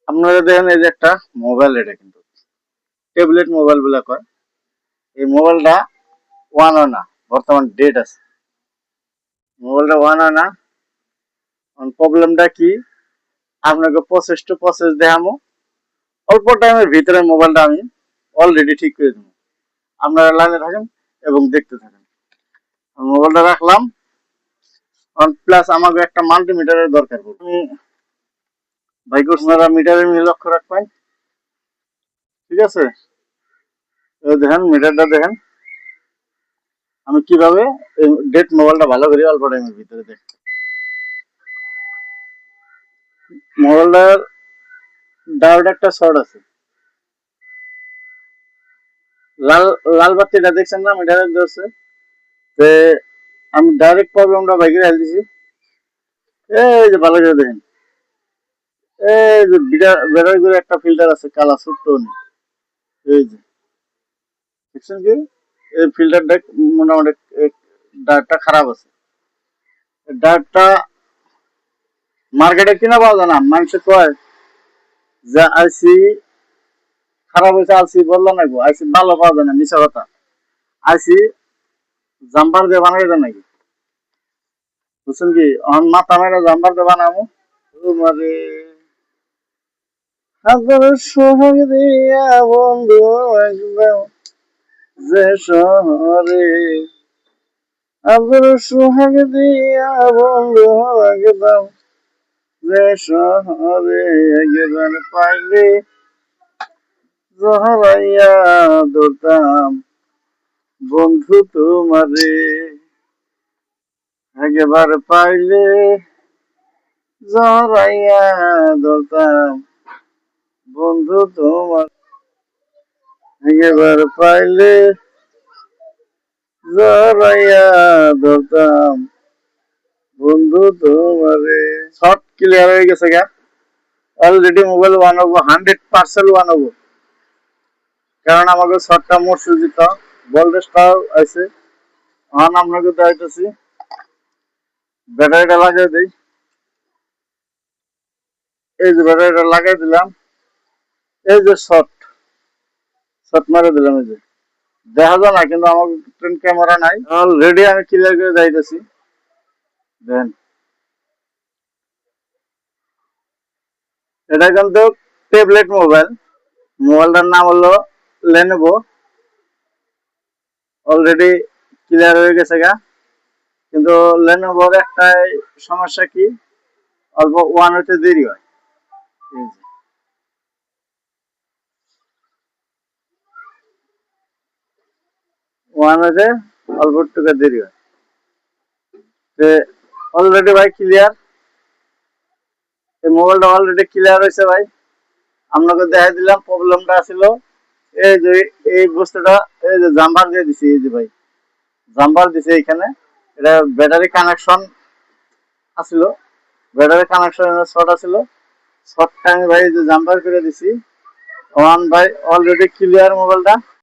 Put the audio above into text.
আপনারা দেখেন এই যে একটা মোবাইল, এটা কিন্তু ট্যাবলেট মোবাইল বলে কয়। এই মোবাইলটা ওয়ান হয় না, বর্তমান ডেট আছে। মোবাইলটা ওয়ান হয় না। প্রবলেমটা কি, আপনাকে প্রসেস টু প্রসেস দেখামো। অল্প টাইমের ভিতরে মোবাইলটা আমি অলরেডি ঠিক করে দেবো। আপনারা লাইনে থাকেন এবং দেখতে থাকেন। মোবাইলটা রাখলাম, প্লাস আমাকে একটা মাল্টিমিটারের দরকার পড়বে। আমি ভাই আপনারা মিটারের মিল লক্ষ্য রাখবেন, ঠিক আছে? দেখেন মিটারটা দেখেন আমি কিভাবে ডেট মোবাইলটা ভালো করি অল্প টাইমের ভিতরে দেখ। মোবাইলটার ডায়োড একটা শর্ট আছে, লাল লাল বাতিটা দেখছেন না মিটারের ধরছে। তে আমি ডাইরেক্ট প্রবলেমটা বাইকে হেল দিছি। এই যে ভালো করে দেখেন, এই যে ব্যাটারি করে একটা ফিল্টার আছে কালা ছোট্ট, এই যে দেখছেন কি, এই ফিল্টারটা মোটামুটি ডায়োডটা খারাপ আছে। ডায়োডটা মার্কেটে কিনা পাওয়া যায় না, মানুষ কয় যে আইসি খারাপ হয়েছে, আইসি বললো না গো, আইসি ভালো পাওয়া যায় না, মিশা কথা। আইসি জাম্পার দিয়ে বানাই দেয় নাকি, বুঝছেন কি? মাথা মেরে জাম্পার দিয়ে বানাবো তোমারে হাজার সোহাগ দিয়া বন্ধু একদম যে শহরে, হাজার সোহাগ দিয়া বন্ধু একদম যে শহরে, একবার পাইলে জহরাইয়া ধরতাম বন্ধু তোমারে, একবার পাইলে জহরাইয়া ধরতাম বন্ধু তোমার, একবার পাইলে জহরাইয়া ধরতাম বন্ধু তোমারে। শর্ট ক্লিয়ার হয়ে গেছে গা, অলরেডি মোবাইল ওয়ান হবো, 100% ওয়ান হবো, কারণ আমাকে শর্টটা মোট সুজিত ভোল্টেজটাও আছে। এখন আপনাকে দেখাইতেছি, ব্যাটারিটা লাগিয়ে দিই। এই যে ব্যাটারিটা লাগাই দিলাম, এই যে শর্ট শর্ট মারে দিলাম, এই যে দেখা যায় না কিন্তু আমার ক্যামেরা নাই, অলরেডি আমি ক্লিয়ার করে যাইতেছি। দেন এটা কিন্তু ট্যাবলেট মোবাইল, মোবাইলটার নাম হলো লেনোভো। অলরেডি ক্লিয়ার হয়ে গেছে গা, কিন্তু লেনোভোর একটাই সমস্যা কি, অল্প ওয়ান হইতে দেরি হয়। ওয়ান হইতে অল্প একটু দেরি হয়। অলরেডি ভাই ক্লিয়ার, এই মোবাইলটা অলরেডি ক্লিয়ার হয়েছে ভাই। আপনাকে দেখাই দিলাম প্রবলেমটা ছিল এই যে এই বস্তুটা, এই যে জাম্পার দিয়ে দিছি, এই যে ভাই জাম্পার দিছে এখানে। এটা ব্যাটারি কানেকশন আছিল, ব্যাটারি কানেকশন শর্ট আছিল, শর্টটা আমি ভাই যে জাম্পার করে দিছি। ওয়ান ভাই অলরেডি ক্লিয়ার মোবাইলটা।